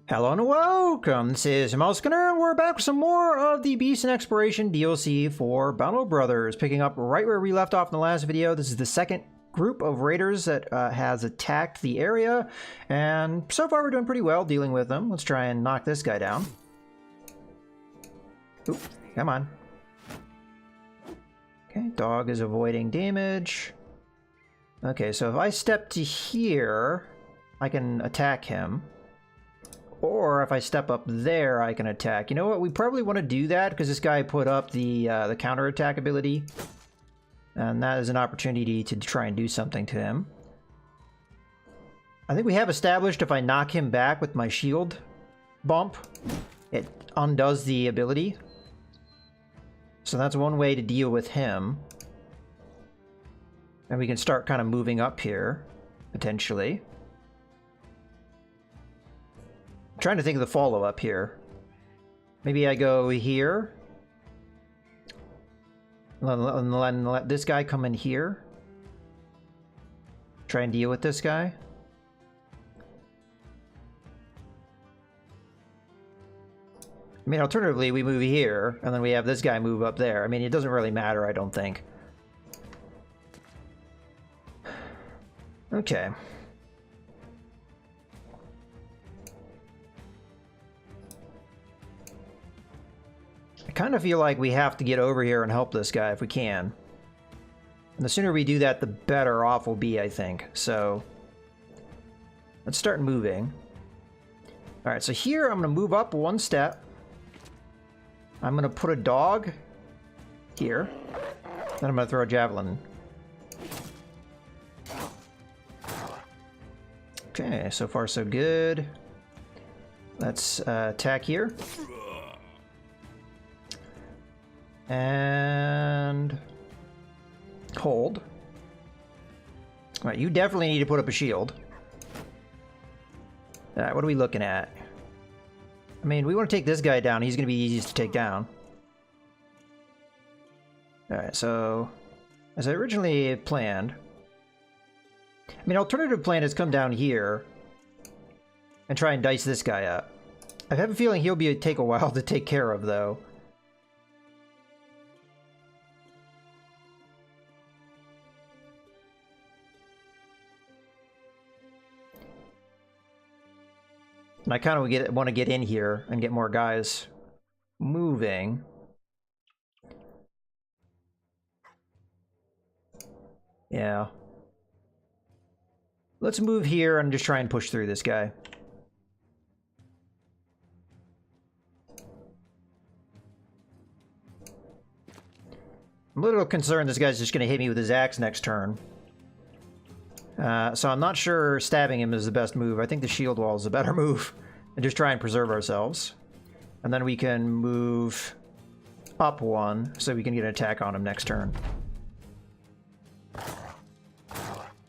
Hello and welcome, this is Mousegunner, and we're back with some more of the Beast and Exploration DLC for Bundle Brothers. Picking up right where we left off in the last video. This is the second group of raiders that has attacked the area, and so far we're doing pretty well dealing with them. Let's try and knock this guy down. Oop, come on. Okay, dog is avoiding damage. Okay, so if I step to here, I can attack him. Or if I step up there, I can attack. You know what? We probably want to do that because this guy put up the counterattack ability. And that is an opportunity to try and do something to him. I think we have established if I knock him back with my shield bump, it undoes the ability. So that's one way to deal with him. And we can start kind of moving up here, potentially. I'm trying to think of the follow-up here. Maybe I go here. And let this guy come in here. Try and deal with this guy. I mean, alternatively, we move here, and then we have this guy move up there. I mean, it doesn't really matter, I don't think. Okay. I kind of feel like we have to get over here and help this guy if we can. And the sooner we do that, the better off we'll be, I think. So, let's start moving. Alright, so here I'm going to move up one step. I'm going to put a dog here. Then I'm going to throw a javelin. Okay, so far so good. Let's attack here. And hold. All right, you definitely need to put up a shield. All right, what are we looking at? I mean, we want to take this guy down. He's going to be easiest to take down. All right, so as I originally planned, I mean, alternative plan is come down here and try and dice this guy up. I have a feeling he'll take a while to take care of, though. And I kind of want to get in here and get more guys moving. Yeah. Let's move here and just try and push through this guy. I'm a little concerned this guy's just going to hit me with his axe next turn. So I'm not sure stabbing him is the best move. I think the shield wall is a better move. And just try and preserve ourselves. And then we can move up one so we can get an attack on him next turn.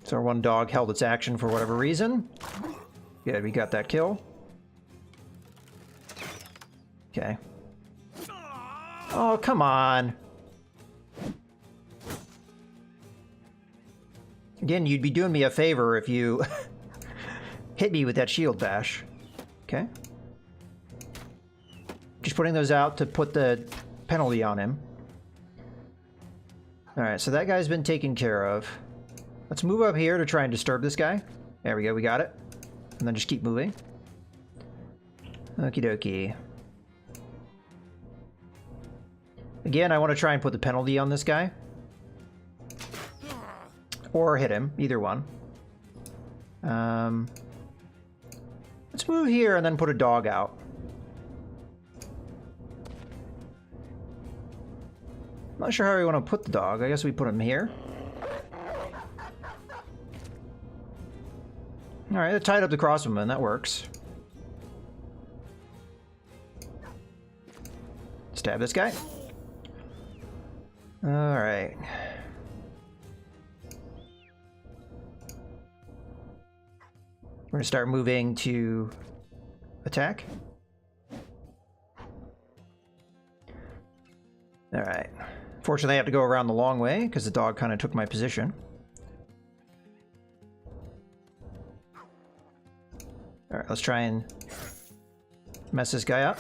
So our one dog held its action for whatever reason. Good, we got that kill. Okay. Oh, come on. Again, you'd be doing me a favor if you hit me with that shield bash. Okay. Just putting those out to put the penalty on him. Alright, so that guy's been taken care of. Let's move up here to try and disturb this guy. There we go, we got it. And then just keep moving. Okie dokie. Again, I want to try and put the penalty on this guy. Or hit him, either one. Let's move here and then put a dog out. I'm not sure how we want to put the dog. I guess we put him here. Alright, I tied up the crossbowman. That works. Stab this guy. Alright. We're going to start moving to attack. Alright. Fortunately, I have to go around the long way because the dog kind of took my position. Alright, let's try and Mess this guy up.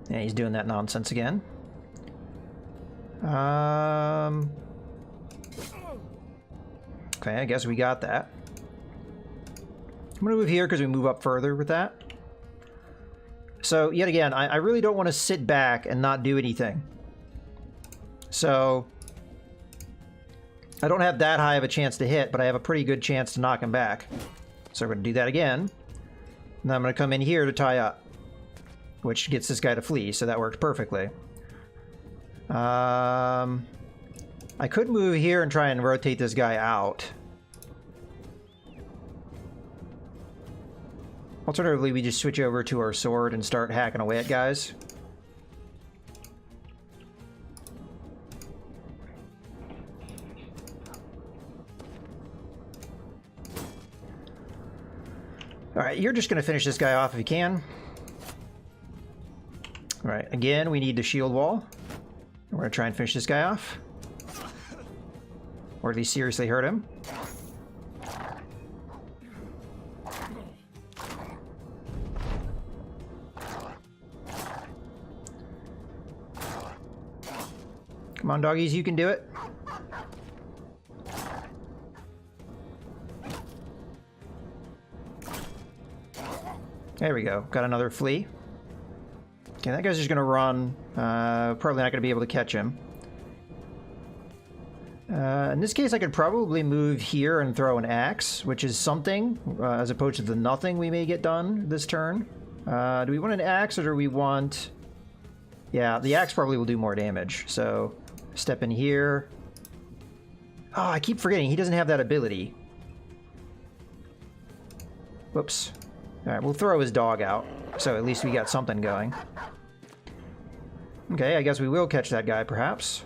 Yeah, he's doing that nonsense again. Okay, I guess we got that. I'm gonna move here because we move up further with that. So, yet again, I really don't want to sit back and not do anything. So, I don't have that high of a chance to hit, but I have a pretty good chance to knock him back. So we're gonna do that again. And then I'm gonna come in here to tie up, which gets this guy to flee, so that worked perfectly. I could move here and try and rotate this guy out. Alternatively, we just switch over to our sword and start hacking away at guys. Alright, you're just going to finish this guy off if you can. Alright, again, we need the shield wall. We're going to try and finish this guy off. Or at least seriously hurt him. Come on, doggies, you can do it. There we go. Got another flea. Okay, that guy's just gonna run. Probably not gonna be able to catch him. In this case, I could probably move here and throw an axe, which is something, as opposed to the nothing we may get done this turn. Do we want an axe, or do we want... Yeah, the axe probably will do more damage, so step in here. Oh, I keep forgetting, he doesn't have that ability. Whoops. Alright, we'll throw his dog out, so at least we got something going. Okay, I guess we will catch that guy, perhaps.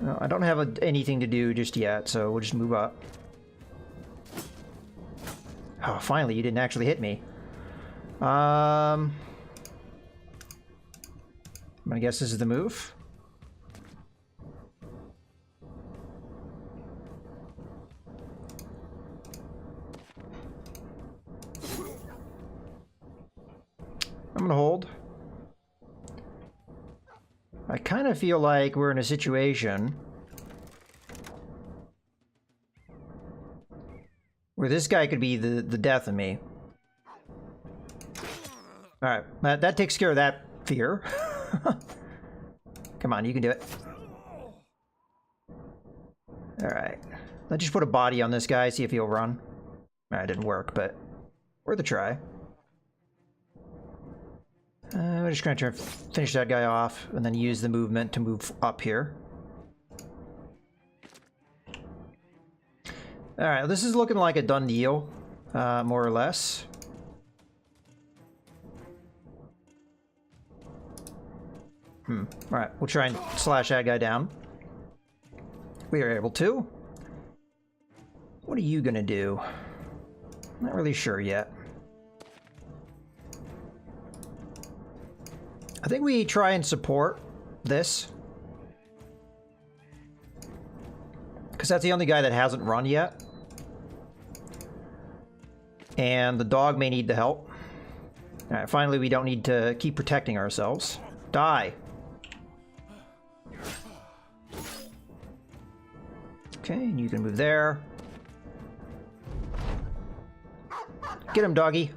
No, I don't have anything to do just yet, so we'll just move up. Oh, finally, you didn't actually hit me. I'm gonna guess this is the move. I'm gonna hold. I kind of feel like we're in a situation where this guy could be the death of me. Alright, that takes care of that fear. Come on, you can do it. Alright. Let's just put a body on this guy, see if he'll run. Alright, didn't work, but worth a try. We're just going to try to finish that guy off and then use the movement to move up here. Alright, this is looking like a done deal, more or less. Alright, we'll try and slash that guy down. We are able to. What are you gonna do? Not really sure yet. I think we try and support this. Because that's the only guy that hasn't run yet. And the dog may need the help. Alright, finally we don't need to keep protecting ourselves. Die! Okay, and you can move there. Get him, doggy.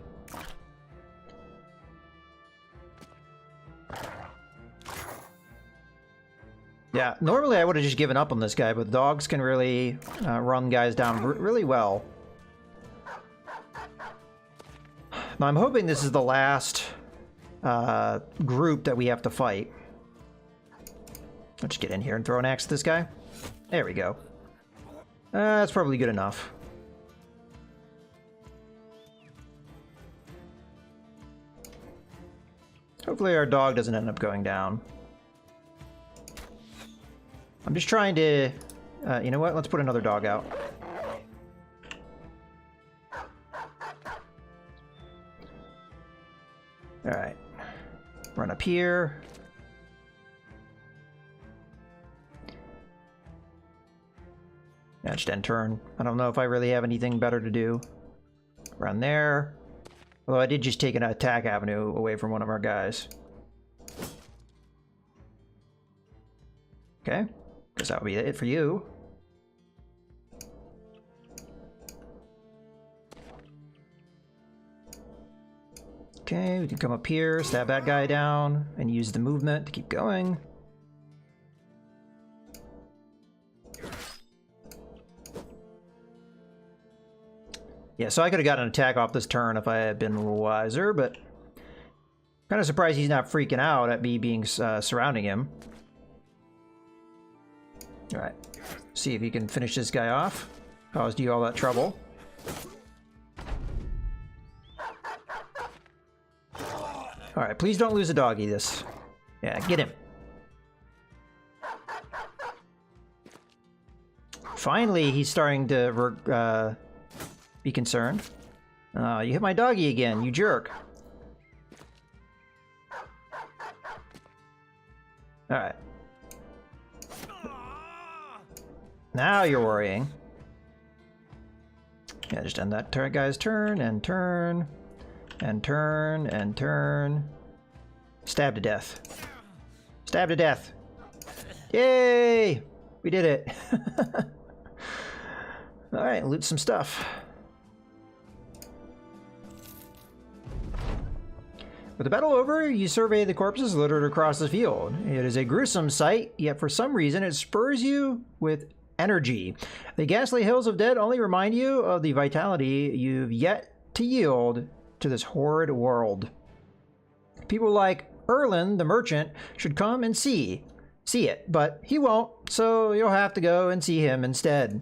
Yeah, normally I would have just given up on this guy, but dogs can really run guys down really well. Now I'm hoping this is the last group that we have to fight. Let's get in here and throw an axe at this guy. There we go. That's probably good enough. Hopefully our dog doesn't end up going down. I'm just trying to... you know what? Let's put another dog out. Alright. Run up here. Yeah, just end turn. I don't know if I really have anything better to do. Around there. Although I did just take an attack avenue away from one of our guys. Okay. Guess that would be it for you. Okay, we can come up here, stab that guy down, and use the movement to keep going. Yeah, so I could have gotten an attack off this turn if I had been wiser, but kind of surprised he's not freaking out at me being surrounding him. All right, see if you can finish this guy off. Caused you all that trouble. All right, please don't lose a doggy this. Yeah, get him. Finally, he's starting to be concerned. You hit my doggy again, you jerk. All right. Now you're worrying. Yeah, just end that guy's turn, and turn, and turn, and turn. Stab to death. Stab to death. Yay! We did it. All right, loot some stuff. With the battle over, you survey the corpses littered across the field. It is a gruesome sight, yet for some reason it spurs you with energy. The ghastly hills of dead only remind you of the vitality you've yet to yield to this horrid world. People like Erlen, the merchant, should come and see it, but he won't, so you'll have to go and see him instead.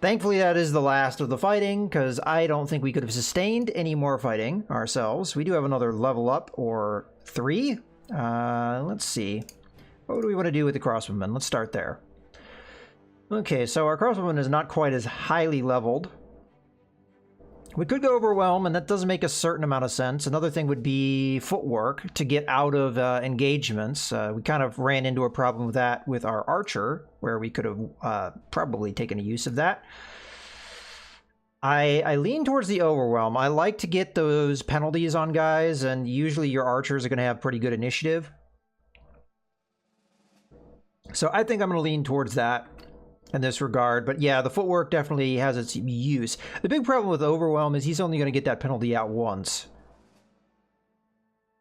Thankfully, that is the last of the fighting, because I don't think we could have sustained any more fighting ourselves. We do have another level up, or 3. Let's see. What do we want to do with the crossbowmen? Let's start there. Okay, so our crossbowman is not quite as highly leveled. We could go overwhelm, and that does make a certain amount of sense. Another thing would be footwork to get out of engagements. We kind of ran into a problem with that with our archer, where we could have probably taken a use of that. I lean towards the overwhelm. I like to get those penalties on guys, and usually your archers are going to have pretty good initiative. So I think I'm going to lean towards that in this regard. But yeah, the footwork definitely has its use. The big problem with overwhelm is he's only going to get that penalty out once.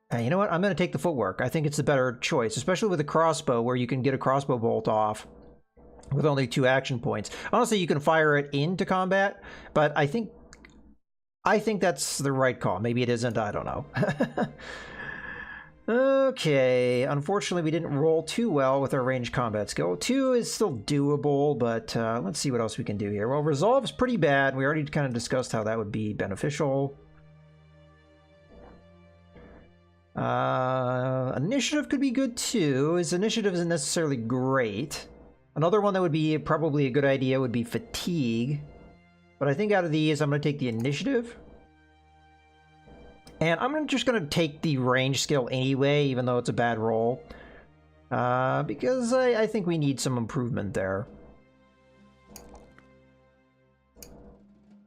And you know what? I'm going to take the footwork. I think it's the better choice, especially with a crossbow where you can get a crossbow bolt off with only 2 action points. Honestly, you can fire it into combat, but I think that's the right call. Maybe it isn't. I don't know. Okay, unfortunately we didn't roll too well with our ranged combat skill. 2 is still doable, but let's see what else we can do here. Well, resolve's pretty bad. We already kind of discussed how that would be beneficial. Initiative could be good too. His initiative isn't necessarily great. Another one that would be probably a good idea would be fatigue. But I think out of these, I'm going to take the initiative. And I'm just going to take the range skill anyway, even though it's a bad roll. Because I think we need some improvement there.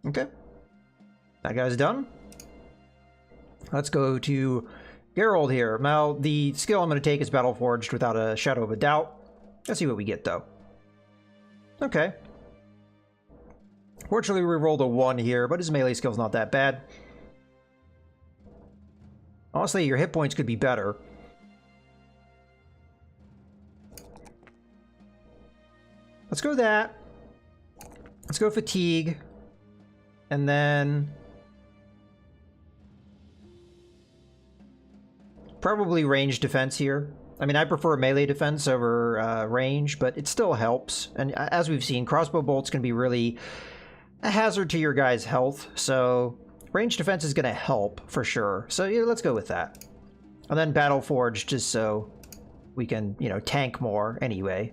Okay. That guy's done. Let's go to Geralt here. Now, the skill I'm going to take is Battle Forged without a shadow of a doubt. Let's see what we get, though. Okay. Fortunately, we rolled a 1 here, but his melee skill's not that bad. Honestly, your hit points could be better. Let's go that. Let's go fatigue. And then probably range defense here. I mean, I prefer melee defense over range, but it still helps. And as we've seen, crossbow bolts can be really a hazard to your guy's health, so range defense is going to help for sure. So yeah, let's go with that. And then Battle Forged just so we can, you know, tank more anyway.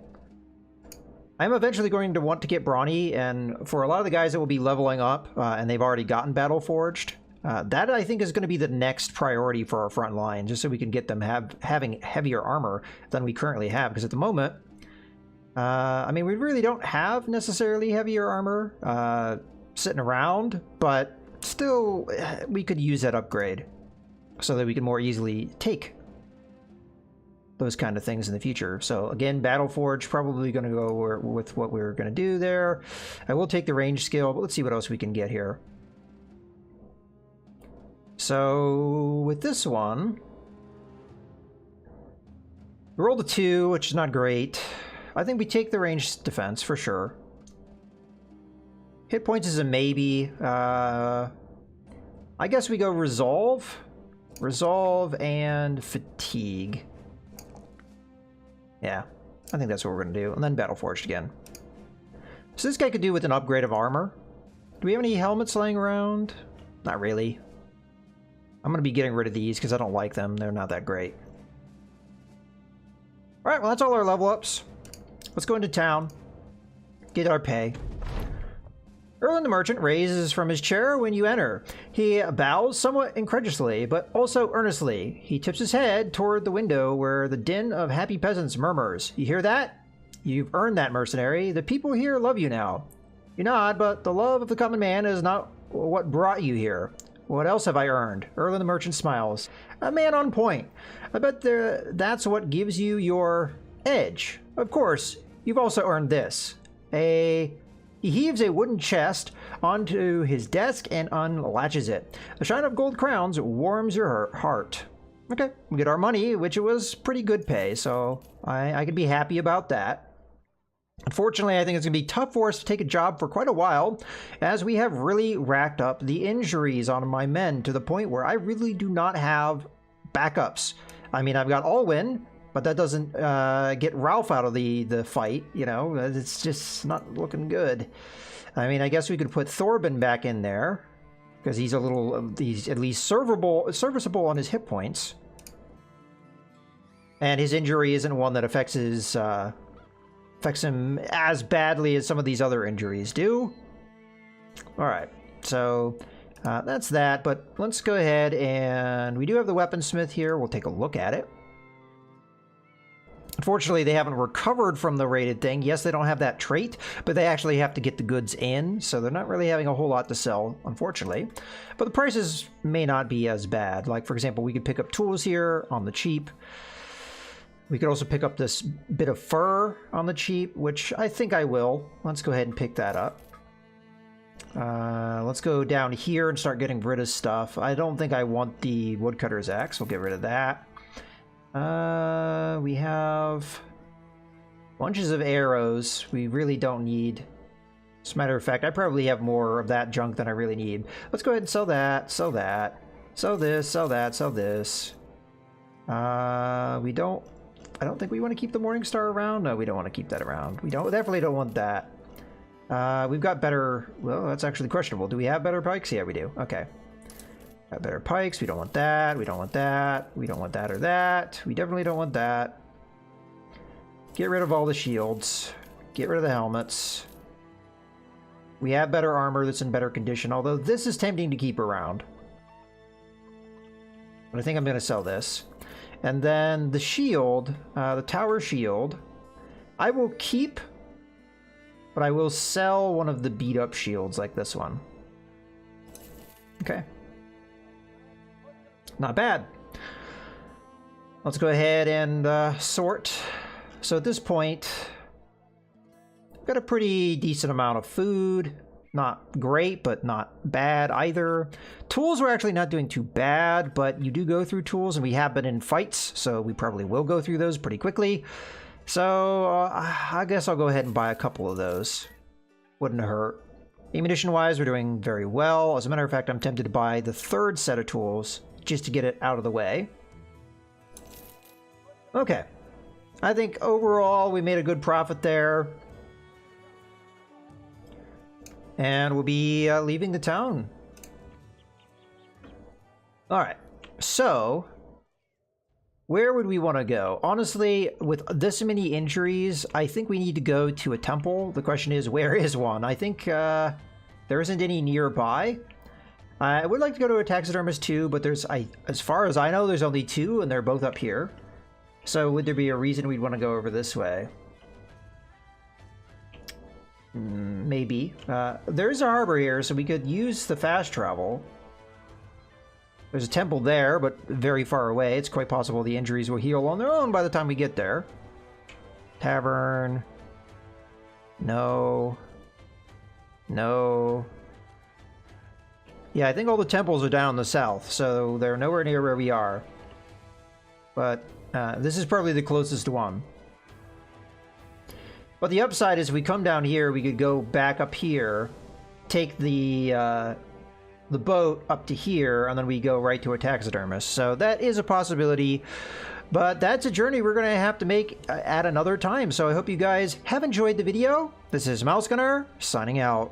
I'm eventually going to want to get Brawny, and for a lot of the guys that will be leveling up and they've already gotten Battle Forged, that I think is going to be the next priority for our front line, just so we can get them having heavier armor than we currently have. Because at the moment, I mean, we really don't have necessarily heavier armor sitting around, but still, we could use that upgrade so that we can more easily take those kind of things in the future. So again, Battleforge, probably going to go with what we're going to do there. I will take the range skill, but let's see what else we can get here. So with this one, we rolled a 2, which is not great. I think we take the range defense for sure. Hit points is a maybe. I guess we go resolve. Resolve and fatigue. Yeah, I think that's what we're going to do. And then Battleforged again. So this guy could do with an upgrade of armor. Do we have any helmets laying around? Not really. I'm going to be getting rid of these because I don't like them. They're not that great. Alright, well that's all our level ups. Let's go into town. Get our pay. Erlen the merchant raises from his chair when you enter. He bows somewhat incredulously, but also earnestly. He tips his head toward the window where the din of happy peasants murmurs. You hear that? You've earned that, mercenary. The people here love you now. You nod, but the love of the common man is not what brought you here. What else have I earned? Erlen the merchant smiles. A man on point. I bet that's what gives you your edge. Of course, you've also earned this. He heaves a wooden chest onto his desk and unlatches it. The shine of gold crowns warms your heart. Okay, we get our money, which was pretty good pay, so I could be happy about that. Unfortunately, I think it's going to be tough for us to take a job for quite a while, as we have really racked up the injuries on my men to the point where I really do not have backups. I mean, I've got Alwyn, but that doesn't get Ralph out of the fight, you know? It's just not looking good. I mean, I guess we could put Thorben back in there, because he's at least serviceable on his hit points. And his injury isn't one that affects him as badly as some of these other injuries do. Alright, so that's that, but let's go ahead and we do have the weaponsmith here. We'll take a look at it. Unfortunately, they haven't recovered from the raided thing. Yes, they don't have that trait, but they actually have to get the goods in, so they're not really having a whole lot to sell, unfortunately. But the prices may not be as bad. Like, for example, we could pick up tools here on the cheap. We could also pick up this bit of fur on the cheap, which I think I will. Let's go ahead and pick that up. Let's go down here and start getting rid of stuff. I don't think I want the woodcutter's axe. We'll get rid of that. We have bunches of arrows. We really don't need. As a matter of fact, I probably have more of that junk than I really need. Let's go ahead and sell that, sell that, sell this, sell that, sell this. I don't think we want to keep the Morningstar around. No, we don't want to keep that around. We definitely don't want that. We've got better. Well, that's actually questionable. Do we have better pikes? Yeah, we do. Okay. Got better pikes. We don't want that. We don't want that. We don't want that or that. We definitely don't want that. Get rid of all the shields. Get rid of the helmets. We have better armor that's in better condition, although this is tempting to keep around. But I think I'm going to sell this. And then the shield, the tower shield, I will keep, but I will sell one of the beat up shields like this one. Okay. Not bad. Let's go ahead and sort. So at this point, I've got a pretty decent amount of food. Not great, but not bad either. Tools we're actually not doing too bad, but you do go through tools, and we have been in fights, so we probably will go through those pretty quickly. So I guess I'll go ahead and buy a couple of those. Wouldn't hurt. Ammunition-wise, we're doing very well. As a matter of fact, I'm tempted to buy the third set of tools just to get it out of the way. Okay. I think overall we made a good profit there. And we'll be leaving the town. Alright, so where would we want to go? Honestly, with this many injuries, I think we need to go to a temple. The question is, where is one? I think there isn't any nearby. I would like to go to a taxidermist too, but as far as I know, there's only two, and they're both up here. So would there be a reason we'd want to go over this way? Maybe. There's a harbor here, so we could use the fast travel. There's a temple there, but very far away. It's quite possible the injuries will heal on their own by the time we get there. Tavern. No. No. Yeah, I think all the temples are down in the south, so they're nowhere near where we are. But this is probably the closest one. But the upside is if we come down here, we could go back up here, take the boat up to here, and then we go right to a taxidermist. So that is a possibility, but that's a journey we're going to have to make at another time. So I hope you guys have enjoyed the video. This is Mouse Gunner, signing out.